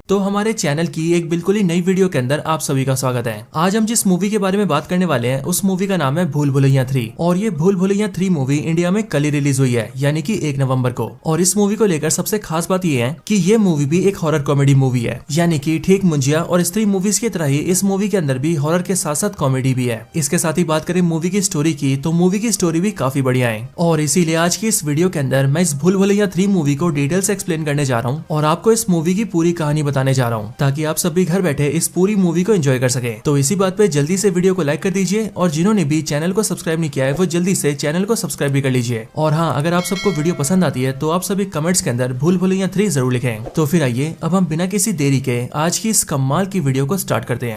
तो हमारे चैनल की एक बिल्कुल ही नई वीडियो के अंदर आप सभी का स्वागत है। आज हम जिस मूवी के बारे में बात करने वाले हैं उस मूवी का नाम है भूल भुलैया 3 और ये भूल भुलैया 3 मूवी इंडिया में कल ही रिलीज हुई है, यानी कि 1 नवंबर को। और इस मूवी को लेकर सबसे खास बात ये है कि ये मूवी भी एक हॉरर कॉमेडी मूवी है, यानी कि ठीक मुंजिया और स्त्री मूवीज की तरह ही इस मूवी के अंदर भी हॉरर के साथ साथ कॉमेडी भी है। इसके साथ ही बात करें मूवी की स्टोरी की, तो मूवी की स्टोरी भी काफी बढ़िया है और इसीलिए आज की इस वीडियो के अंदर मैं इस भूल भुलैया 3 मूवी को डिटेल से एक्सप्लेन करने जा रहा हूँ और आपको इस मूवी की पूरी कहानी बताने जा रहा हूँ, ताकि आप सब भी घर बैठे इस पूरी मूवी को एंजॉय कर सके। तो इसी बात पे जल्दी से वीडियो को लाइक कर दीजिए और जिन्होंने भी चैनल को सब्सक्राइब नहीं किया है वो जल्दी से चैनल को सब्सक्राइब भी कर लीजिए। और हाँ, अगर आप सबको वीडियो पसंद आती है तो आप सभी कमेंट्स के अंदर भूल भुलैया 3 जरूर लिखें। तो फिर आइए अब हम बिना किसी देरी के आज की इस कमाल की वीडियो को स्टार्ट करते हैं।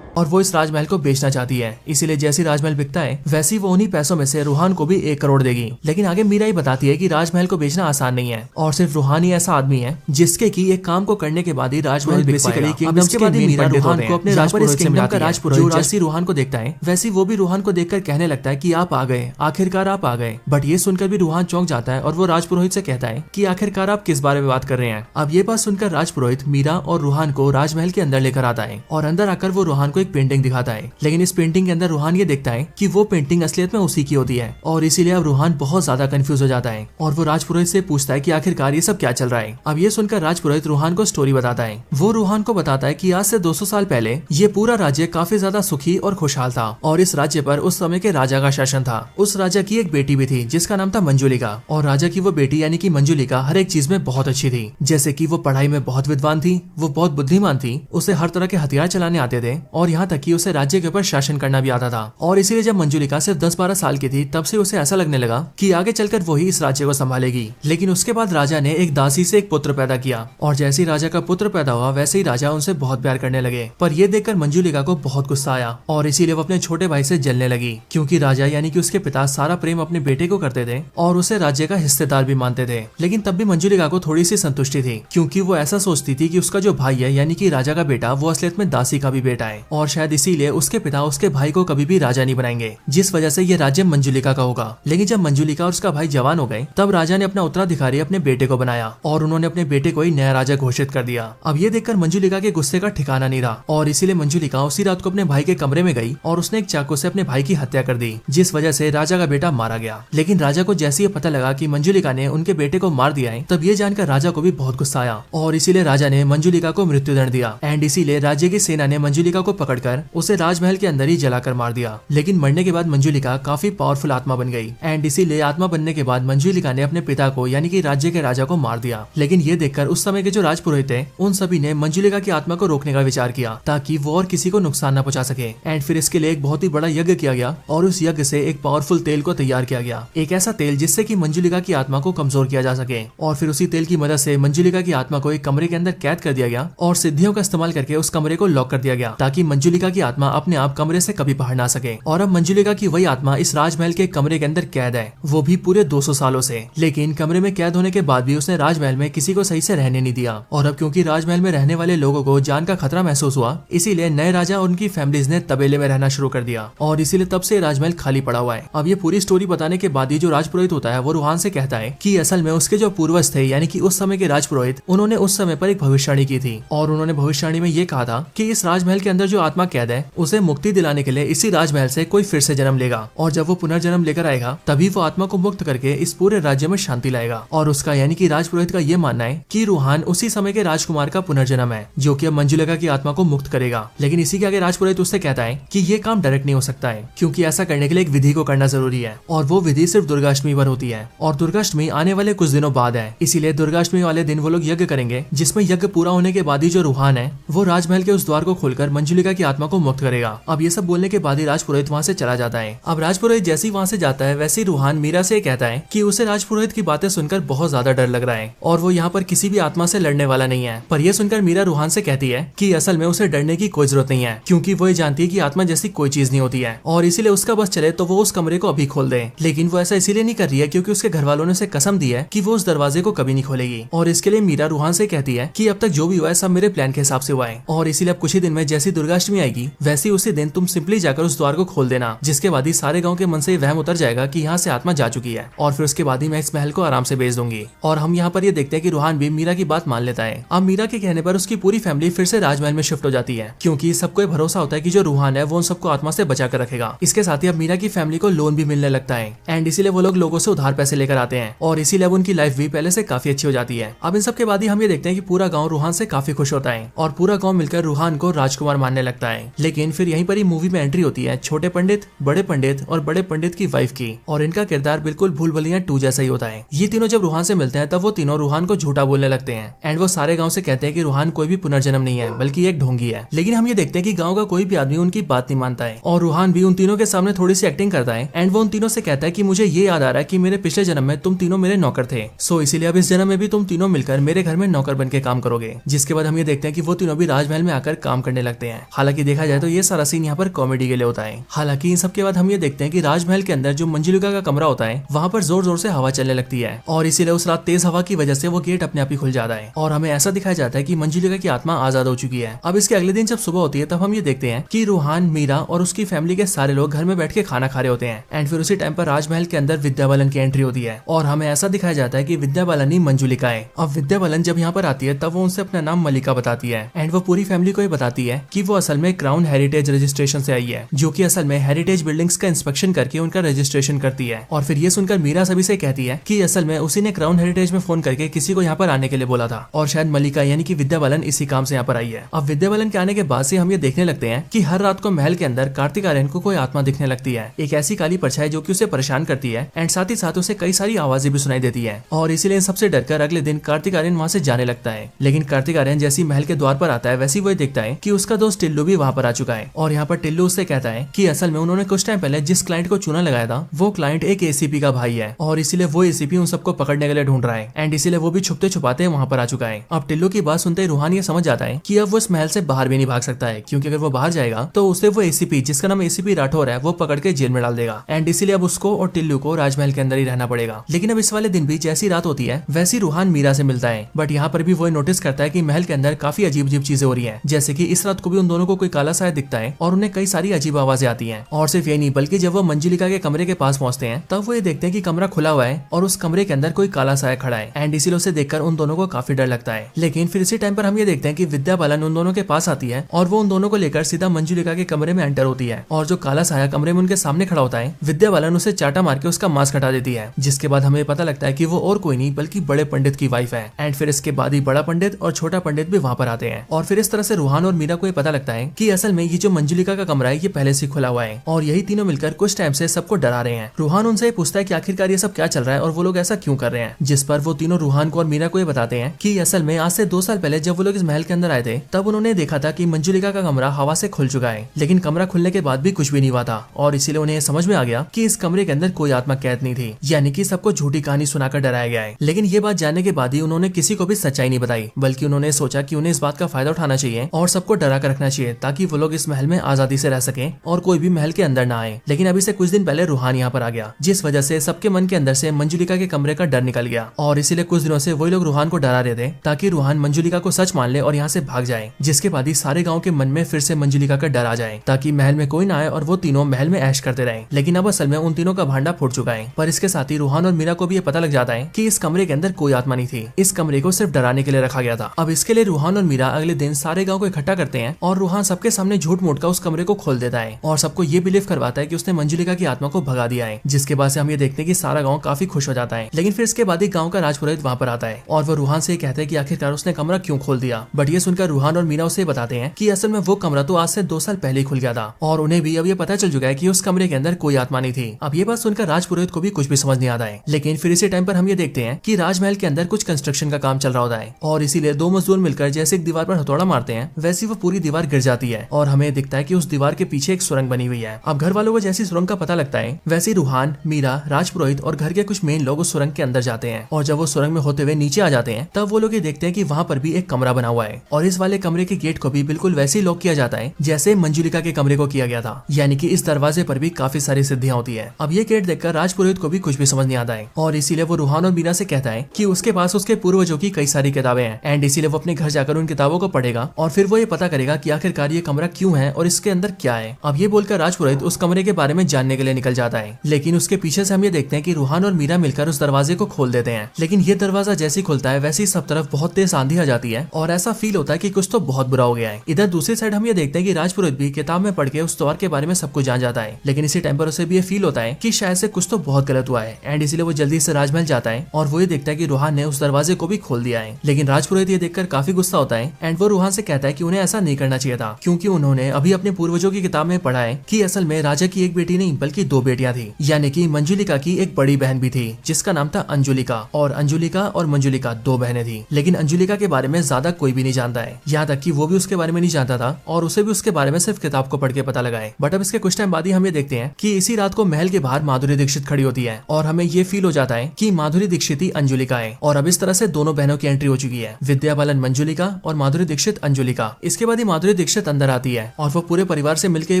और वो इस राजमहल को बेचना चाहती है, इसीलिए जैसी राजमहल बिकता है वैसी वो उन्हीं पैसों में से रूहान को भी 1 करोड़ देगी। लेकिन आगे मीरा ही बताती है कि राजमहल को बेचना आसान नहीं है और सिर्फ रूहान ही ऐसा आदमी है जिसके की एक काम को करने के बाद ही राजमहल बिक पाएगा। अब इसके बाद मीरा रूहान को अपने राजपुरोहित जैसी रूहान को देखता है वैसी वो भी रूहान को देखकर कहने लगता है कि आप आ गए, आखिरकार आप आ गए। बट ये सुनकर भी रूहान चौंक जाता है और वो राजपुरोहित से कहता है कि आखिरकार आप किस बारे में बात कर रहे हैं। अब ये बात सुनकर राजपुरोहित मीरा और रूहान को राजमहल के अंदर लेकर आता है और अंदर आकर वो रूहान को एक पेंटिंग दिखाता है। लेकिन इस पेंटिंग के अंदर रूहान ये देखता है कि वो पेंटिंग असलियत में उसी की होती है और इसीलिए अब रूहान बहुत ज्यादा कंफ्यूज हो जाता है और वो राजपुरोहित से पूछता है कि आखिरकार ये सब क्या चल रहा है। अब ये सुनकर राजपुरोहित रूहान को स्टोरी बताता है। वो रूहान को बताता है कि आज से 200 साल पहले ये पूरा राज्य काफी ज्यादा सुखी और खुशहाल था और इस राज्य पर उस समय के राजा का शासन था। उस राजा की एक बेटी भी थी जिसका नाम था मंजुलिका और राजा की वो बेटी यानी कि मंजुलिका हर एक चीज में बहुत अच्छी थी, जैसे कि वो पढ़ाई में बहुत विद्वान थी, वो बहुत बुद्धिमान थी, उसे हर तरह के हथियार चलाने आते थे और यहाँ तक कि उसे राज्य के ऊपर शासन करना भी आता था। और इसीलिए जब मंजुलिका सिर्फ 10-12 साल की थी तब से उसे ऐसा लगने लगा कि आगे चलकर वही इस राज्य को संभालेगी। लेकिन उसके बाद राजा ने एक दासी से एक पुत्र पैदा किया और जैसे ही राजा का पुत्र पैदा हुआ वैसे ही राजा उनसे बहुत प्यार करने लगे। पर यह देखकर मंजुलिका को बहुत गुस्सा आया और इसीलिए वो अपने छोटे भाई से जलने लगी, क्योंकि राजा यानी कि उसके पिता सारा प्रेम अपने बेटे को करते थे और उसे राज्य का हिस्सेदार भी मानते थे। लेकिन तब भी मंजुलिका को थोड़ी सी संतुष्टि थी, क्योंकि वो ऐसा सोचती थी कि उसका जो भाई है यानी कि राजा का बेटा वो असलियत में दासी का भी बेटा है और शायद इसीलिए उसके पिता उसके भाई को कभी भी राजा नहीं बनाएंगे, जिस वजह से ये राज्य मंजुलिका का होगा। लेकिन जब मंजुलिका और उसका भाई जवान हो गए तब राजा ने अपना उत्तराधिकारी अपने बेटे को बनाया और उन्होंने अपने बेटे को ही नया राजा घोषित कर दिया। अब ये देखकर मंजुलिका के गुस्से का ठिकाना नहीं रहा और इसीलिए मंजुलिका उसी रात को अपने भाई के कमरे में गई और उसने एक चाकू से अपने भाई की हत्या कर दी, जिस वजह से राजा का बेटा मारा गया। लेकिन राजा को जैसे ही पता लगा कि मंजुलिका ने उनके बेटे को मार दिया है तब ये जानकर राजा को भी बहुत गुस्सा आया और इसीलिए राजा ने मंजुलिका को मृत्युदंड दिया एंड इसीलिए राज्य की सेना ने मंजुलिका को पकड़कर उसे राजमहल के अंदर ही जलाकर मार दिया। लेकिन मरने के बाद मंजुलिका काफी पावरफुल आत्मा बन गई एंड इसीलिए आत्मा बनने के बाद मंजुलिका ने अपने पिता को यानी कि राज्य के राजा को मार दिया। लेकिन ये देखकर उस समय के जो राजपुरोहित थे उन सभी ने मंजुलिका की आत्मा को रोकने का विचार किया ताकि वो और किसी को नुकसान न पहुंचा सके एंड फिर इसके लिए एक बहुत ही बड़ा यज्ञ किया गया और उस यज्ञ से एक पावरफुल तेल को तैयार किया गया, एक ऐसा तेल जिससे कि मंजुलिका की आत्मा को कमजोर किया जा सके। और फिर उसी तेल की मदद से मंजुलिका की आत्मा को एक कमरे के अंदर कैद कर दिया गया और सिद्धियों का इस्तेमाल करके उस कमरे को लॉक कर दिया गया ताकि मंजुलिका की आत्मा अपने आप कमरे से कभी बाहर ना सके। और अब मंजुलिका की वही आत्मा इस राजमहल के कमरे के अंदर कैद है, वो भी पूरे 200 सालों से। लेकिन कमरे में कैद होने के बाद भी उसने राजमहल में किसी को सही से रहने नहीं दिया और अब क्योंकि राजमहल में रहने वाले लोगों को जान का खतरा महसूस हुआ इसीलिए नए राजा और उनकी फैमिलीज ने तबेले में रहना शुरू कर दिया और इसीलिए तब से राजमहल खाली पड़ा हुआ है। अब ये पूरी स्टोरी बताने के बाद ही जो राजपुरोहित होता है वो रूहान से कहता है कि असल में उसके जो पूर्वज थे यानी कि उस समय के राजपुरोहित उन्होंने उस समय पर एक भविष्यवाणी की थी और उन्होंने भविष्यवाणी में ये कहा था कि इस राजमहल के अंदर जो आत्मा कैद है उसे मुक्ति दिलाने के लिए इसी राजमहल से कोई फिर से जन्म लेगा और जब वो पुनर्जन्म लेकर आएगा तभी वो आत्मा को मुक्त करके इस पूरे राज्य में शांति लाएगा। और उसका यानी कि राजपुरोहित का ये मानना है कि रूहान उसी समय के राजकुमार का पुनर्जन्म है जो कि अब मंजुलिका की आत्मा को मुक्त करेगा। लेकिन इसी के आगे राजपुरोहित उससे कहता है कि ये काम डायरेक्ट नहीं हो सकता है, क्योंकि ऐसा करने के लिए एक विधि को करना जरूरी है और वो विधि सिर्फ दुर्गाष्टमी पर होती है और दुर्गाष्टमी आने वाले कुछ दिनों बाद है। इसीलिए दुर्गाष्टमी वाले दिन वो लोग यज्ञ करेंगे जिसमें यज्ञ पूरा होने के बाद ही जो रूहान है वो राजमहल के उस द्वार को खोलकर मंजुलिका की आत्मा को मुक्त करेगा। अब ये सब बोलने के बाद ही राजपुरोहित वहाँ से चला जाता है। अब राजपुरोहित जैसे ही वहाँ से जाता है वैसे ही रूहान मीरा से कहता है कि उसे राजपुरोहित की बातें सुनकर बहुत ज्यादा डर लग रहा है और वो यहाँ पर किसी भी आत्मा से लड़ने वाला नहीं है। पर यह सुनकर मीरा रूहान से कहती है कि असल में उसे डरने की कोई जरूरत नहीं है, क्योंकि वो ये जानती है कि आत्मा जैसी कोई चीज नहीं होती है और इसीलिए उसका बस चले तो वो उस कमरे को अभी खोल दे। लेकिन वो ऐसा इसीलिए नहीं कर रही है क्योंकि उसके घर वालों ने उसे कसम दी है कि वो उस दरवाजे को कभी नहीं खोलेगी और इसके लिए मीरा रूहान से कहती है कि अब तक जो भी हुआ है सब मेरे प्लान के हिसाब से हुआ है और इसीलिए अब कुछ ही दिन में जैसी दुर्गाष्टमी जन्माष्टमी आएगी वैसे उसी दिन तुम सिंपली जाकर उस द्वार को खोल देना, जिसके बाद ही सारे गांव के मन से वहम उतर जाएगा कि यहाँ से आत्मा जा चुकी है, और फिर उसके बाद ही मैं इस महल को आराम से बेच दूंगी। और हम यहाँ पर ये देखते हैं कि रूहान भी मीरा की बात मान लेता है। अब मीरा के कहने पर उसकी पूरी फैमिली फिर से राजमहल में शिफ्ट हो जाती है, क्योंकि सबको भरोसा होता है कि जो रूहान है वो उन सबको आत्मा से बचा कर रखेगा। इसके साथ ही अब मीरा की फैमिली को लोन भी मिलने लगता है, एंड इसीलिए वो लोग लोगों से उधार पैसे लेकर आते हैं, और इसीलिए अब उनकी लाइफ भी पहले से काफी अच्छी हो जाती है। अब इन सब के बाद ही हम ये देखते हैं कि पूरा गाँव रूहान से काफी खुश होता है, और पूरा गाँव मिलकर रूहान को राजकुमार मानने लगता है। लेकिन फिर यहीं पर ही मूवी में एंट्री होती है छोटे पंडित, बड़े पंडित और बड़े पंडित की वाइफ की, और इनका किरदार बिल्कुल भूल भुलैया 2 जैसा ही होता है। ये तीनों जब रूहान से मिलते हैं तब वो तीनों रूहान को झूठा बोलने लगते हैं, एंड वो सारे गांव से कहते हैं कि रूहान कोई भी पुनर्जन्म नहीं है बल्कि एक ढोंगी है। लेकिन हम ये देखते हैं कि गांव का कोई भी आदमी उनकी बात नहीं मानता है, और रूहान भी उन तीनों के सामने थोड़ी सी एक्टिंग करता है, एंड वो उन तीनों से कहता है कि मुझे ये याद आ रहा है कि मेरे पिछले जन्म में तुम तीनों मेरे नौकर थे, सो इसीलिए अब इस जन्म में भी तुम तीनों मिलकर मेरे घर में नौकर बन के काम करोगे। जिसके बाद हम ये देखते हैं कि वो तीनों भी राजमहल में आकर काम करने लगते हैं। हालांकि देखा जाए तो ये सारा सीन यहाँ पर कॉमेडी के लिए होता है। हालांकि इन सब के बाद हम ये देखते हैं कि राजमहल के अंदर जो मंजुलिका का कमरा होता है वहाँ पर जोर जोर से हवा चलने लगती है, और इसीलिए उस रात तेज हवा की वजह से वो गेट अपने आप ही खुल जाता है, और हमें ऐसा दिखाया जाता है कि मंजुलिका की आत्मा आजाद हो चुकी है। अब इसके अगले दिन जब सुबह होती है तब हम ये देखते हैं कि रूहान, मीरा और उसकी फैमिली के सारे लोग घर में बैठ के खाना खा रहे होते हैं, एंड फिर उसी टाइम पर राजमहल के अंदर विद्या बालन की एंट्री होती है, और हमें ऐसा दिखाया जाता है कि विद्या बालन ही मंजुलिका है। अब विद्या बालन जब यहाँ पर आती है तब वो उनसे अपना नाम मलिका बताती है, एंड वो पूरी फैमिली को ये बताती है कि वो असल में क्राउन हेरिटेज रजिस्ट्रेशन से आई है, जो कि असल में हेरिटेज बिल्डिंग्स का इंस्पेक्शन करके उनका रजिस्ट्रेशन करती है। और फिर ये सुनकर मीरा सभी से कहती है कि असल में उसी ने क्राउन हेरिटेज में फोन करके किसी को यहाँ पर आने के लिए बोला था, और शायद मलिका यानी कि विद्या बालन इसी काम से यहाँ पर आई है। अब विद्या बालन के आने के बाद से हम ये देखने लगते हैं कि हर रात को महल के अंदर कार्तिक आर्यन को कोई आत्मा दिखने लगती है, एक ऐसी काली परछाई जो कि उसे परेशान करती है, एंड साथ ही साथ उसे कई सारी आवाजें भी सुनाई देती है, और इसीलिए सबसे डरकर अगले दिन कार्तिक आर्यन वहाँ से जाने लगता है। लेकिन कार्तिक आर्यन जैसी महल के द्वार पर आता है वैसी वो देखता है कि उसका दोस्त टिल्लू भी वहाँ पर आ चुका है, और यहाँ पर टिल्लू उससे कहता है कि असल में उन्होंने कुछ टाइम पहले जिस क्लाइंट को चूना लगाया था वो क्लाइंट एक एसीपी का भाई है, और इसीलिए वो एसीपी उन सबको पकड़ने के लिए ढूंढ रहा है, एंड इसीलिए वो भी छुपते छुपाते वहाँ पर आ चुका है। अब टिल्लू की बात सुनते ही रूहान ये समझ जाता है कि अब वो इस महल से बाहर भी नहीं भाग सकता है, क्योंकि अगर वो बाहर जाएगा तो उसे वो एसीपी जिसका नाम एसीपी राठौर है वो पकड़ के जेल में डाल देगा, एंड इसीलिए अब उसको और टिल्लू को राजमहल के अंदर ही रहना पड़ेगा। लेकिन अब इस वाले दिन भी जैसी रात होती है वैसी रूहान मीरा से मिलता है, बट यहाँ पर भी वो नोटिस करता है कि महल के अंदर काफी अजीब अजीब चीजें हो रही है, जैसे कि इस रात को भी उन दोनों को कोई काला साया दिखता है, और उन्हें कई सारी अजीब आवाजें आती हैं। और सिर्फ ये नहीं बल्कि जब वो मंजुलिका के कमरे के पास पहुंचते हैं तब वो ये देखते हैं कि कमरा खुला हुआ है और उस कमरे के अंदर कोई काला साया खड़ा है, एंड इसीलिए उसे देखकर उन दोनों को काफी डर लगता है। लेकिन फिर इसी टाइम पर हम ये देखते हैं कि विद्या बालन उन दोनों के पास आती है, और वो उन दोनों को लेकर सीधा मंजुलिका के कमरे में एंटर होती है, और जो काला साया कमरे में उनके सामने खड़ा होता है विद्या बालन उसे चाटा मार के उसका मास्क हटा देती है, जिसके बाद हमें पता लगता है कि वो और कोई नहीं बल्कि बड़े पंडित की वाइफ है। एंड फिर इसके बाद ही बड़ा पंडित और छोटा पंडित भी वहाँ पर आते हैं, और फिर इस तरह से रूहान और मीरा को ये पता लगता है कि असल में ये जो मंजुलिका का कमरा है ये पहले से खुला हुआ है, और यही तीनों मिलकर कुछ टाइम से सबको डरा रहे हैं। रूहान उनसे पूछता है कि आखिरकार ये सब क्या चल रहा है और वो लोग ऐसा क्यों कर रहे हैं, जिस पर वो तीनों रूहान को और मीरा को ये बताते हैं कि असल में आज से 2 साल पहले जब वो लोग इस महल के अंदर आए थे तब उन्होंने देखा था कि मंजुलिका का कमरा हवा से खुल चुका है, लेकिन कमरा खुलने के बाद भी कुछ भी नहीं हुआ था, और इसीलिए उन्हें समझ में आ गया कि इस कमरे के अंदर कोई आत्मा कैद नहीं थी, यानी कि सबको झूठी कहानी सुनाकर डराया गया है। लेकिन ये बात जानने के बाद ही उन्होंने किसी को भी सच्चाई नहीं बताई, बल्कि उन्होंने सोचा कि उन्हें इस बात का फायदा उठाना चाहिए और सबको डरा कर रखना चाहिए ताकि वो लोग इस महल में आजादी से रह सके और कोई भी महल के अंदर ना आए। लेकिन अभी से कुछ दिन पहले रूहान यहाँ पर आ गया, जिस वजह से सबके मन के अंदर से मंजुलिका के कमरे का डर निकल गया, और इसीलिए कुछ दिनों से वही लोग रूहान को डरा रहे थे ताकि रूहान मंजुलिका को सच मान ले और यहाँ से भाग जाए, जिसके बाद ही सारे गाँव के मन में फिर से मंजुलिका का डर आ जाए ताकि महल में कोई ना आए और वो तीनों महल में ऐश करते रहे। लेकिन अब असल में उन तीनों का भांडा फूट चुका है, पर इसके साथ ही रूहान और मीरा को भी ये पता लग जाता है कि इस कमरे के अंदर कोई आत्मा नहीं थी, इस कमरे को सिर्फ डराने के लिए रखा गया था। अब इसके लिए रूहान और मीरा अगले दिन सारे गाँव को इकट्ठा करते हैं, और रूहान सबके सामने झूठ मूठ का उस कमरे को खोल देता है और सबको ये बिलीव करवाता है कि उसने मंजुलिका की आत्मा को भगा दिया है, जिसके बाद से हम ये देखते हैं कि सारा गाँव काफी खुश हो जाता है। लेकिन फिर इसके बाद ही गाँव का राजपुरोहित वहाँ पर आता है, और वो रूहान से कहते हैं कि आखिरकार उसने कमरा क्यों खोल दिया, बट ये सुनकर रूहान और मीरा उसे बताते हैं कि असल में वो कमरा तो आज से 2 साल पहले ही खुल गया था, और उन्हें भी अब ये पता चल चुका है कि उस कमरे के अंदर कोई आत्मा नहीं थी। अब ये बात सुनकर राजपुरोहित को भी कुछ भी समझ नहीं आता है। लेकिन फिर इसी टाइम पर हम ये देखते हैं कि राजमहल के अंदर कुछ कंस्ट्रक्शन का काम चल रहा होता है, और इसीलिए 2 मजदूर मिलकर जैसे एक दीवार पर हथौड़ा मारते हैं वैसी वो पूरी दीवार गिर जाती है, और हमें दिखता है कि उस दीवार के पीछे एक सुरंग बनी हुई है। अब घर वालों को जैसी सुरंग का पता लगता है वैसे रूहान, मीरा, राजपुरोहित और घर के कुछ मेन लोग उस सुरंग के अंदर जाते हैं, और जब वो सुरंग में होते हुए नीचे आ जाते हैं तब वो लोग ये देखते हैं कि वहाँ पर भी एक कमरा बना हुआ है, और इस वाले कमरे के गेट को भी बिल्कुल वैसे ही लॉक किया जाता है जैसे मंजुलिका के कमरे को किया गया था, यानी कि इस दरवाजे पर भी काफी सारी सिद्धियां होती है। अब ये गेट देखकर राजपुरोहित को भी कुछ भी समझ नहीं आता है, और इसीलिए वो रूहान और मीरा से कहता है कि उसके पास उसके पूर्वजों की कई सारी किताबें हैं, एंड इसीलिए वो अपने घर जाकर उन किताबों को पढ़ेगा और फिर वो ये पता करेगा कि आखिरकार आखिरकार ये कमरा क्यों है और इसके अंदर क्या है। अब ये बोलकर राजपुरोहित उस कमरे के बारे में जानने के लिए निकल जाता है, लेकिन उसके पीछे से हम ये देखते हैं कि रूहान और मीरा मिलकर उस दरवाजे को खोल देते हैं। लेकिन ये दरवाजा जैसे ही खुलता है वैसे ही सब तरफ बहुत तेज आंधी आ जाती है और ऐसा फील होता है कि कुछ तो बहुत बुरा हो गया है। इधर दूसरी साइड हम ये देखते हैं कि राजपुरोहित भी किताब में पढ़ के उस त्योहार के बारे में सब कुछ जान जाता है, लेकिन इसी टाइम पर उसे भी ये फील होता है कि शायद से कुछ तो बहुत गलत हुआ है एंड इसीलिए वो जल्दी से राजमहल जाता है और वो ये देखता है कि रूहान ने उस दरवाजे को भी खोल दिया है। लेकिन राजपुरोहित ये देखकर काफी गुस्सा होता है एंड वो रूहान से कहता है कि उन्हें ऐसा नहीं करना चाहिए था, क्योंकि उन्होंने अभी अपने पूर्वजों की किताब में पढ़ा है कि असल में राजा की एक बेटी नहीं बल्कि 2 बेटियां थी, यानी कि मंजुलिका की एक बड़ी बहन भी थी जिसका नाम था अंजुलिका, और अंजुलिका और मंजुलिका 2 बहनें थी। लेकिन अंजुलिका के बारे में ज्यादा कोई भी नहीं जानता है, यहाँ तक कि वो भी उसके बारे में नहीं जानता था और उसे भी उसके बारे में सिर्फ किताब को पढ़ के पता लगा है। बट अब इसके कुछ टाइम बाद ही हम ये देखते हैं कि इसी रात को महल के बाहर माधुरी दीक्षित खड़ी होती है और हमें ये फील हो जाता है कि माधुरी दीक्षित ही अंजुलिका है। और अब इस तरह से दोनों बहनों की एंट्री हो चुकी है, विद्या बालन मंजुलिका और माधुरी दीक्षित अंजुलिका। इसके बाद ही माधुरी दीक्षित अंदर आती है और वो पूरे परिवार से मिलकर ही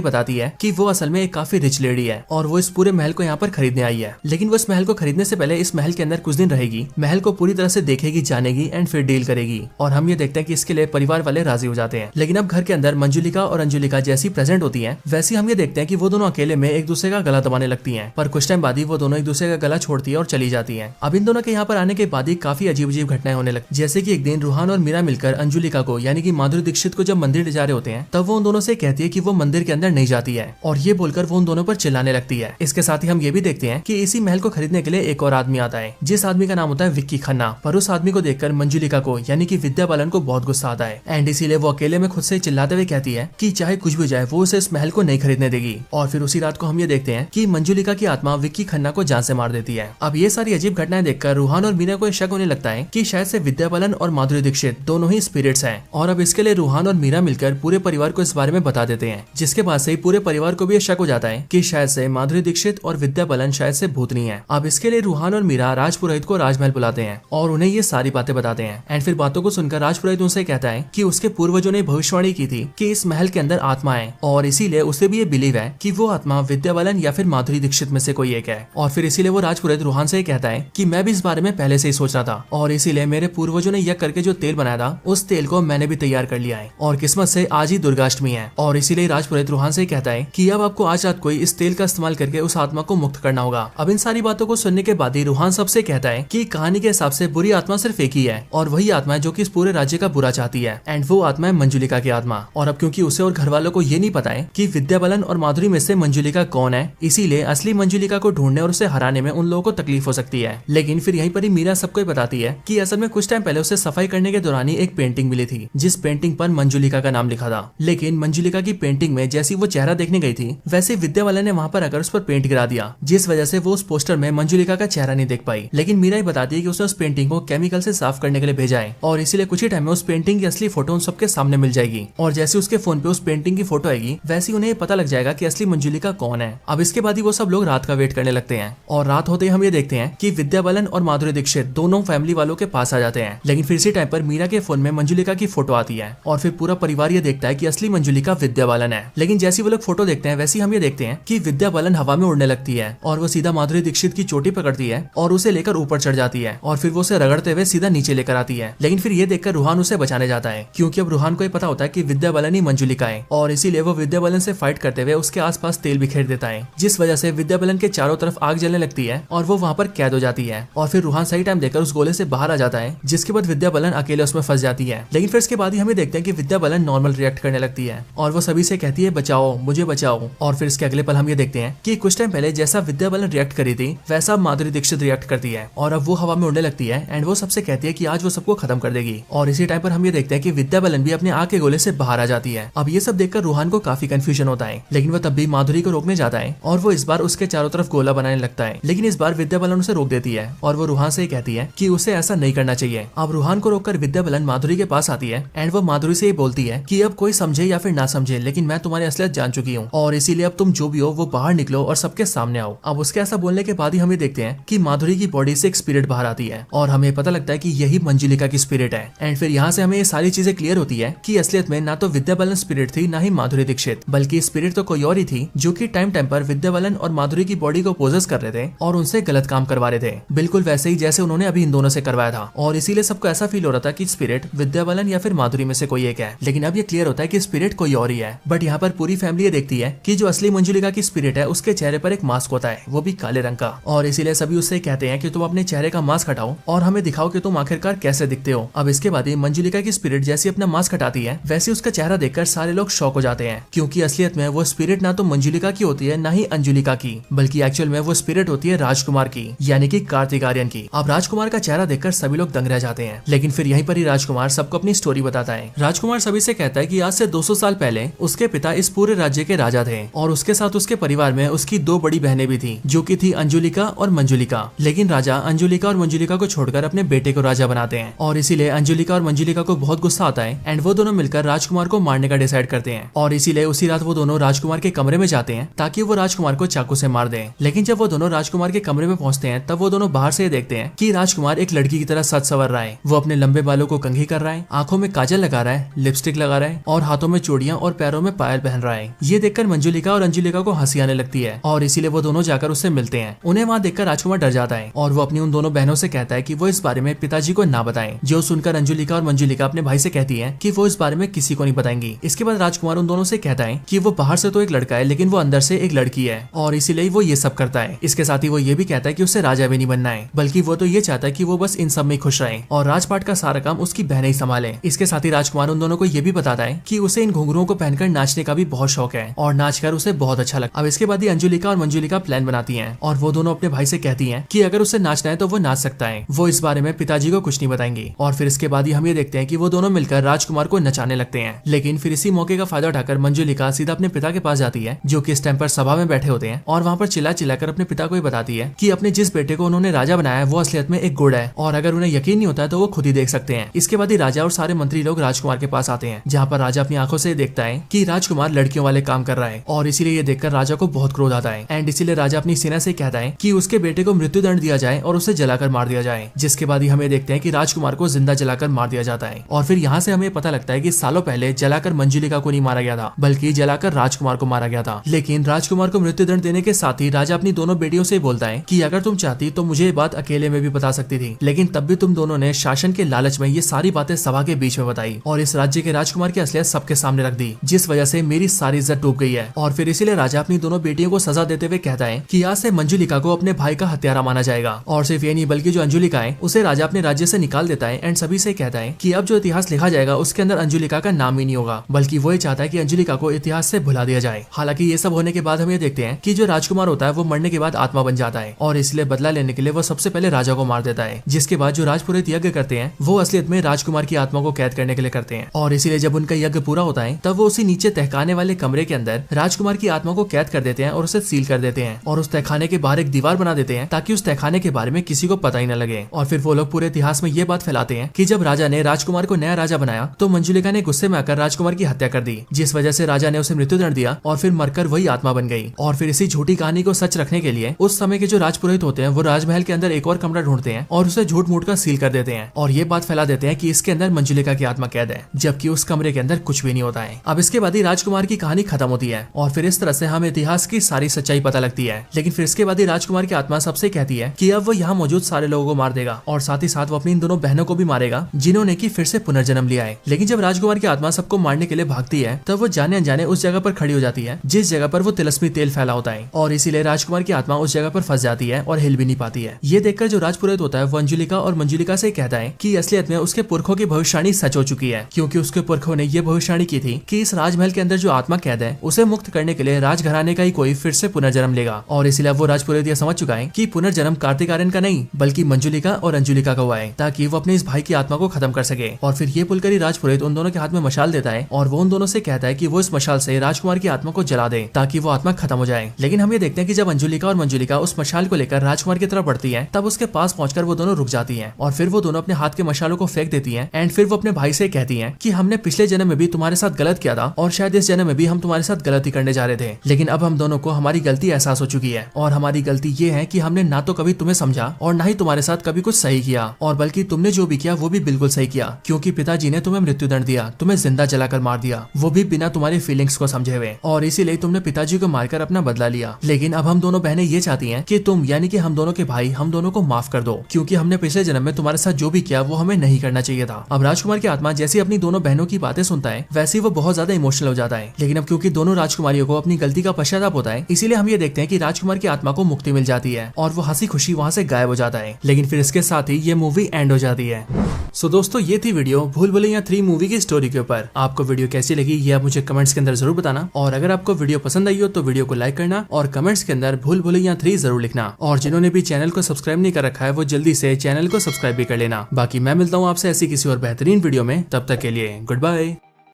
बताती है कि वो असल में एक काफी रिच लेडी है और वो इस पूरे महल को यहाँ पर खरीदने आई है। लेकिन वो इस महल को खरीदने से पहले इस महल के अंदर कुछ दिन रहेगी, महल को पूरी तरह से देखेगी, जानेगी एंड फिर डील करेगी। और हम ये देखते हैं कि इसके लिए परिवार वाले राजी हो जाते हैं। लेकिन अब घर के अंदर मंजुलिका और अंजुलिका जैसी प्रेजेंट होती है वैसी हम ये देखते हैं कि वो दोनों अकेले में एक दूसरे का गला दबाने लगती हैं, पर कुछ टाइम बाद ही वो दोनों एक दूसरे का गला छोड़ती है और चली जाती हैं। अब इन दोनों के यहाँ पर आने के बाद ही काफी अजीब अजीब घटनाएं होने लगती, जैसे कि एक दिन रूहान और मीरा मिलकर अंजुलिका को यानी कि माधुरी दीक्षित को जब मंदिर ले जा रहे होते हैं तब वो उन दोनों से कहती है कि वो मंदिर के अंदर नहीं जाती है और ये बोलकर वो उन दोनों पर चिल्लाने लगती है। इसके साथ ही हम ये भी देखते हैं कि इसी महल को खरीदने के लिए एक और आदमी आता है जिस आदमी का नाम होता है विक्की खन्ना, पर उस आदमी को देखकर मंजुलिका को यानी कि विद्या बालन को बहुत गुस्सा आता है एंड इसीलिए वो अकेले में खुद से चिल्लाते हुए कहती है कि चाहे कुछ भी जाए वो उसे इस महल को नहीं खरीदने देगी। और फिर उसी रात को हम ये देखते हैं कि मंजुलिका की आत्मा विक्की खन्ना को जान से मार देती है। अब ये सारी अजीब घटनाएं देखकर रूहान और मीरा को शक होने लगता है कि शायद से विद्या बालन और माधुरी दीक्षित दोनों ही स्पिरिट्स हैं और अब इसके लिए रूहान और मीरा मिलकर पूरे परिवार को इस बारे में बता देते हैं, जिसके बाद से ही पूरे परिवार को भी ये शक हो जाता है कि शायद से माधुरी दीक्षित और विद्या बालन शायद से भूतनी है। अब इसके लिए रूहान और मीरा राजपुरोहित को राजमहल बुलाते हैं और उन्हें ये सारी बातें बताते हैं एंड फिर बातों को सुनकर राजपुरोहित उनसे कहता है कि उसके पूर्वजों ने भविष्यवाणी की थी कि इस महल के अंदर आत्मा है और इसीलिए उसे भी ये बिलीव है कि वो आत्मा विद्या बालन या फिर माधुरी दीक्षित में से कोई एक है। और फिर इसीलिए वो राजपुरोहित रूहान से कहता है कि मैं भी इस बारे में पहले से ही सोच रहा था और इसीलिए मेरे पूर्वजों ने यज्ञ करके जो तेल बनाया था उस तेल को मैंने भी तैयार कर लिया है और किस्मत से आज ही दुर्गाष्टमी है और इसीलिए राजपुरोहित रूहान से कहता है कि अब आपको आज रात को इस तेल का इस्तेमाल करके उस आत्मा को मुक्त करना होगा। अब इन सारी बातों को सुनने के बाद ही रूहान सबसे कहता है कि कहानी के हिसाब से बुरी आत्मा सिर्फ एक ही है और वही आत्मा है जो कि इस पूरे राज्य का बुरा चाहती है एंड वो आत्मा है मंजुलिका की आत्मा। और अब क्योंकि उसे और घर वालों को ये नहीं पता है कि विद्या बालन और माधुरी में से मंजुलिका कौन है, इसीलिए असली मंजुलिका को ढूंढने और उसे हराने में उन लोगों को तकलीफ हो सकती है। लेकिन फिर यहीं पर ही मीरा सबको बताती है कि असल में कुछ टाइम पहले उसे सफाई करने के दौरान ही एक पेंटिंग मिली थी जिस पेंटिंग पर मंजुलिका का नाम लिखा था। लेकिन मंजुलिका की पेंटिंग में जैसी वो चेहरा देखने गई थी वैसे विद्या बालन ने वहाँ पर आकर उस पर पेंट गिरा दिया, जिस वजह से वो उस पोस्टर में मंजुलिका का चेहरा नहीं देख पाई। लेकिन मीरा ही बताती है कि उसने उस पेंटिंग को केमिकल से साफ करने के लिए भेजा है और इसीलिए कुछ ही टाइम में उस पेंटिंग की असली फोटो उन सबके सामने मिल जाएगी और जैसे उसके फोन पे उस पेंटिंग की फोटो आएगी वैसे उन्हें पता लग जाएगा कि असली मंजुलिका कौन है। अब इसके बाद ही वो सब लोग रात का वेट करने लगते हैं और रात होते ही हम ये देखते हैं कि विद्या बालन और माधुरी दीक्षित दोनों फैमिली वालों के पास आ जाते हैं। लेकिन फिर इसी टाइम पर मीरा के फोन में मंजुलिका की फोटो आती है और फिर पूरा परिवार ये देखता है कि असली मंजुलिका विद्या बालन है। लेकिन जैसी वो लोग फोटो देखते हैं वैसे हम ये देखते हैं कि विद्या बालन हवा में उड़ने लगती है और वो सीधा माधुरी दीक्षित की चोटी पकड़ती है और उसे लेकर ऊपर चढ़ जाती है और फिर वो उसे रगड़ते हुए सीधा नीचे लेकर आती है। लेकिन फिर ये देखकर रूहान उसे बचाने जाता है क्योंकि अब रूहान को ये पता होता है कि विद्या बालन ही मंजुलिका है और इसीलिए वो विद्या बालन से फाइट करते हुए उसके आसपास तेल बिखेर देता है, जिस वजह से विद्या बालन के चारों तरफ आग जलने लगती है और वो वहाँ पर कैद हो जाती है। और फिर रूहान सही टाइम देकर उस गोले से बाहर आ जाता है, जिसके बाद विद्या बालन अकेले उसमें फंस जाती है। लेकिन फिर इसके बाद ही हमें देखते हैं कि विद्या बालन नॉर्मल रिएक्ट करने लगती है और वो सभी से कहती है बचाओ मुझे बचाओ। और फिर इसके अगले पल हम ये देखते हैं कि कुछ टाइम पहले जैसा विद्या बालन रिएक्ट करी थी वैसा माधुरी दीक्षित रिएक्ट करती है और अब वो हवा में उड़ने लगती है एंड वो सबसे कहती है कि आज वो सबको खत्म कर देगी। और इसी टाइम पर हम ये देखते हैं कि विद्या बालन भी अपने आग के गोले से बाहर आ जाती है। अब ये सब देखकर रूहान को काफी कंफ्यूजन होता है, लेकिन वो तब भी माधुरी को रोकने जाता है और वो इस बार उसके चारों तरफ गोला बनाने लगता है। लेकिन इस बार विद्या बालन उसे रोक देती है और वो रूहान से कहती है कि उसे ऐसा नहीं करना चाहिए। अब रूहान को रोककर विद्या बालन माधुरी के पास आती है एंड वो माधुरी से बोलती है कि अब कोई समझे या फिर ना समझे लेकिन मैं तुम्हारी असलियत जान चुकी हूँ और इसीलिए अब तुम जो भी हो वो बाहर निकलो और सबके सामने आओ। अब उसके ऐसा बोलने के बाद ही हमें देखते हैं कि माधुरी की बॉडी से एक स्पिरिट बाहर आती है और हमें पता लगता है कि यही मंजुलिका की स्पिरिट है। एंड फिर यहाँ से हमें ये सारी चीजें क्लियर होती है कि असलियत में ना तो विद्या बालन स्पिरिट थी ना ही माधुरी दीक्षित, बल्कि स्पिरिट तो कोई और ही थी जो कि टाइम टाइम पर विद्या बालन और माधुरी की बॉडी को पोजेस कर रहे थे और उनसे गलत काम करवा रहे थे, बिल्कुल वैसे ही जैसे उन्होंने अभी इन दोनों से करवाया था। और इसीलिए सबको ऐसा फील हो रहा था कि स्पिरिट विद्या बालन या फिर माधुरी में से कोई एक है। लेकिन अब ये क्लियर क्लियर होता है कि स्पिरिट कोई और ही है। बट यहाँ पर पूरी फैमिली ये देखती है कि जो असली मंजुलिका की स्पिरिट है उसके चेहरे पर एक मास्क होता है, वो भी काले रंग का। और इसीलिए सभी उससे कहते हैं कि तुम अपने चेहरे का मास्क हटाओ और हमें दिखाओ कि तुम आखिरकार कैसे दिखते हो। अब इसके बाद ही मंजुलिका की स्पिरिट जैसी अपना मास्क हटाती है वैसे उसका चेहरा देखकर सारे लोग शॉक हो जाते हैं, क्योंकि असलियत में वो स्पिरिट ना तो मंजुलिका की होती है ना ही अंजुलिका की, बल्कि एक्चुअल में वो स्पिरिट होती है राजकुमार की, यानी कि कार्तिक आर्यन की। अब राजकुमार का चेहरा देखकर सभी लोग दंग रह जाते हैं, लेकिन फिर यहीं पर ही राजकुमार सबको अपनी स्टोरी बताता है। राजकुमार सभी से कहता है कि आज से 200 साल पहले उसके पिता इस पूरे राज्य के राजा थे और उसके साथ उसके परिवार में उसकी 2 बड़ी बहनें भी थी, जो कि थी अंजुलिका और मंजुलिका। लेकिन राजा अंजुलिका और मंजुलिका को छोड़कर अपने बेटे को राजा बनाते हैं और इसीलिए अंजुलिका और मंजुलिका को बहुत गुस्सा आता है एंड वो दोनों मिलकर राजकुमार को मारने का डिसाइड करते हैं। और इसीलिए उसी रात वो दोनों राजकुमार के कमरे में जाते हैं ताकि वो राजकुमार को चाकू से मार दें। लेकिन जब वो दोनों राजकुमार के कमरे में पहुंचते हैं तब वो दोनों बाहर से देखते हैं कि राजकुमार एक लड़की की तरह सज संवर रहा है। वो अपने लंबे बालों को कंघी कर रहा है, आंखों में काजल लगा रहा है, लिपस्टिक लगा रहा है और हाथों में चूड़ियां और पैरों में पायल पहन रहा है। ये देखकर मंजुलिका और अंजुलिका को हंसी आने लगती है और इसीलिए वो दोनों जाकर उससे मिलते हैं। उन्हें वहाँ देखकर राजकुमार डर जाता है और वो अपनी उन दोनों बहनों से कहता है कि वो इस बारे में पिताजी को ना बताएं। जो सुनकर अंजुलिका और मंजुलिका अपने भाई से कहती है कि वो इस बारे में किसी को नहीं बताएंगी। इसके बाद राजकुमार उन दोनों से कहता है कि वो बाहर से तो एक लड़का है लेकिन वो अंदर से एक लड़की है और इसीलिए वो ये सब करता है। इसके साथ ही वो ये भी कहता है कि उसे राजा भी नहीं बनना है, बल्कि वो तो ये चाहता है कि वो बस इन सब में खुश रहे और राजपाट का सारा काम उसकी बहनें ही संभाले। इसके साथ ही राजकुमार उन दोनों को ये भी बताता है कि उसे इन घुंघरुओं को पहनकर नाचने का भी बहुत शौक है और नाचकर उसे बहुत अच्छा लगता है। अब इसके बाद ही अंजुलिका और मंजुलिका प्लान बनाती हैं और वो दोनों अपने भाई से कहती हैं कि अगर उसे नाचना है तो वो नाच सकता है, वो इस बारे में पिताजी को कुछ नहीं बताएंगी। और फिर इसके बाद ही हम ये देखते हैं कि वो दोनों मिलकर राजकुमार को नचाने लगते हैं। लेकिन फिर इसी मौके का फायदा उठाकर मंजुलिका सीधा अपने पिता के पास जाती है, जो कि इस टाइम पर सभा में बैठे होते हैं, और वहाँ पर चिल्ला चिल्लाकर अपने पिता को बताती है कि अपने जिस बेटे को उन्होंने राजा बनाया है वो असलियत में एक गुड़ है और अगर उन्हें यकीन नहीं होता है तो वो खुद ही देख सकते हैं। इसके बाद ही राजा और सारे मंत्री लोग राजकुमार के पास आते हैं, जहाँ पर राजा अपनी आंखों से देखता है कि राजकुमार लड़कियों वाले काम कर रहा है और इसीलिए ये देखकर राजा को बहुत क्रोध आता है एंड इसीलिए राजा अपनी सेना से कहता है कि उसके बेटे को मृत्यु दंड दिया जाए और उसे जलाकर मार दिया जाए। जिसके बाद ही हमें देखते हैं कि राजकुमार को जिंदा जलाकर मार दिया जाता है और फिर यहाँ से हमें पता लगता है कि सालों पहले जलाकर मंजुलिका को नहीं मारा गया था, बल्कि जलाकर राजकुमार को मारा गया था। लेकिन राजकुमार को मृत्यु दंड देने के साथ ही राजा अपनी दोनों बेटियों से बोलता है कि अगर तुम चाहती तो मुझे ये बात अकेले में भी बता सकती थी, लेकिन तब भी तुम दोनों ने शासन के लालच में ये सारी बातें सभा के बीच में बताई और इस राज्य के राजकुमार की असलियत सबके सामने रख दी, जिस वजह से मेरी सारी इज्जत डूब गई है। और फिर इसीलिए राजा अपनी दोनों बेटियों को सजा देते हुए कहता है कि आज से मंजुलिका को अपने भाई का हत्यारा माना जाएगा। और सिर्फ ये नहीं बल्कि जो अंजुलिका है उसे राजा अपने राज्य से निकाल देता है एंड सभी से कहता है कि अब जो इतिहास लिखा जाएगा उसके अंदर अंजुलिका का नाम ही नहीं होगा, बल्कि वो चाहता है कि अंजुलिका को इतिहास से भुला दिया जाए। हालांकि ये सब होने के बाद हम ये देखते हैं कि जो राजकुमार होता है वो मरने के बाद आत्मा बन जाता है और इसलिए बदला लेने के लिए वो सबसे पहले राजा को मार देता है। जिसके बाद जो राजपुरोहित यज्ञ करते हैं वो असलियत में राजकुमार की आत्मा को कैद करने के लिए करते हैं और इसीलिए जब उनका यज्ञ पूरा होता है तब वो उसी नीचे तहखाने वाले कमरे के अंदर राजकुमार की आत्मा को कैद कर देते हैं और उसे सील कर देते हैं और उस तहखाने के बाहर एक दीवार बना देते हैं ताकि उस तहखाने के बारे में किसी को पता ही न लगे। और फिर वो लोग पूरे इतिहास में ये बात फैलाते हैं कि जब राजा ने राजकुमार को नया राजा बनाया तो मंजुलिका ने गुस्से में आकर राजकुमार की हत्या कर दी, जिस वजह से राजा ने उसे मृत्युदंड दिया और फिर मरकर वही आत्मा बन गई। और फिर इसी झूठी कहानी को सच रखने के लिए उस समय के जो राजपुरोहित होते हैं वो राजमहल के अंदर एक और कमरा ढूंढते हैं और उसे झूठ मूठ कर सील कर देते हैं और ये बात फैला देते हैं कि इसके अंदर मंजुलिका की आत्मा कैद है, जबकि उस कमरे के अंदर कुछ भी नहीं होता है। अब इसके बाद ही राजकुमार की कहानी खत्म होती है और फिर इस तरह से हमें इतिहास की सारी सच्चाई पता लगती है। लेकिन फिर इसके बाद ही राजकुमार की आत्मा सबसे कहती है कि अब वो यहाँ मौजूद सारे लोगों को मार देगा और साथ ही साथ वो अपनी इन दोनों बहनों को भी मारेगा जिन्होंने की फिर से पुनर्जन्म लिया है। लेकिन जब राजकुमार की आत्मा सबको मारने के लिए भागती है तब वो जाने अनजाने उस जगह पर खड़ी हो जाती है जिस जगह पर वो तिलस्मी तेल फैला होता है और इसीलिए राजकुमार की आत्मा उस जगह पर फंस जाती है और हिल भी नहीं पाती है। ये देखकर जो राजपुरोहित होता है वो अंजुलिका और मंजुलिका से कहता है कि असलियत में उसके पुरखों की भविष्यवाणी सच हो चुकी है, क्योंकि उसके पुरखों ने ये भविष्यवाणी की थी कि इस राजमहल के अंदर जो आत्मा कैद है उसे मुक्त करने के लिए राजघराने का ही कोई फिर से पुनर्जन्म लेगा। और इसलिए वो राजपुरोहित यह समझ चुका है कि पुनर्जन्म कार्तिक आर्यन का नहीं बल्कि मंजुलिका और अंजुलिका का हुआ है, ताकि वो अपने इस भाई की आत्मा को खत्म कर सके। और फिर ये बोलकर ही राजपुरोहित उन दोनों के हाथ में मशाल देता है और वो उन दोनों से कहता है कि वो इस मशाल से राजकुमार की आत्मा को जला दे ताकि वो आत्मा खत्म हो जाए। लेकिन हम ये देखते हैं कि जब अंजुलिका और मंजुलिका उस मशाल को लेकर राजकुमार की तरफ बढ़ती है तब उसके पास पहुंचकर वो दोनों रुक जाती हैं और फिर वो दोनों अपने हाथ के मशालों को फेंक देती हैं एंड फिर वो अपने भाई से कहती हैं कि हमने पिछले जन्म में भी तुम्हारे साथ गलत किया था और शायद इस जन्म में भी हम तुम्हारे साथ गलती करने जा रहे थे, लेकिन अब हम दोनों को हमारी गलती एहसास हो चुकी है और हमारी गलती ये है कि हमने ना तो कभी तुम्हें समझा और ना ही तुम्हारे साथ कभी कुछ सही किया, और बल्कि तुमने जो भी किया वो भी बिल्कुल सही किया, क्योंकि पिताजी ने तुम्हें मृत्युदंड दिया, तुम्हें जिंदा जलाकर मार दिया, वो भी बिना तुम्हारी फीलिंग्स को समझे हुए, और इसीलिए तुमने पिताजी को मारकर अपना बदला लिया। लेकिन अब हम दोनों बहनें ये चाहती हैं कि तुम यानी कि हम दोनों के भाई हम दोनों को माफ कर दो, क्योंकि हमने पिछले जन्म में तुम्हारे साथ जो भी किया वो हमें नहीं करना चाहिए था। अब राजकुमार की आत्मा जैसी अपनी दोनों बहनों की बातें सुनता है वैसे ही वो बहुत ज्यादा इमोशनल हो जाता है। लेकिन अब क्योंकि दोनों राजकुमारियों को अपनी गलती का पश्चाताप होता है, इसीलिए हम ये देखते हैं कि राजकुमार की आत्मा को मुक्ति मिल जाती है और वो हंसी खुशी वहाँ से गायब हो जाता है। लेकिन फिर इसके साथ ही ये मूवी एंड हो जाती है। सो दोस्तों, ये थी वीडियो भूल भुलैया 3 मूवी की स्टोरी के ऊपर। आपको वीडियो कैसी लगी ये आप मुझे कमेंट्स के अंदर जरूर बताना, और अगर आपको वीडियो पसंद आई हो तो वीडियो को लाइक करना और कमेंट्स के अंदर भूल भुलैया 3 जरूर लिखना। और जिन्होंने भी चैनल को सब्सक्राइब नहीं कर रखा है वो जल्दी से चैनल को सब्सक्राइब भी कर लेना। बाकी मैं मिलता हूँ आपसे ऐसी किसी और बेहतरीन वीडियो में, तब तक के लिए गुड बाय।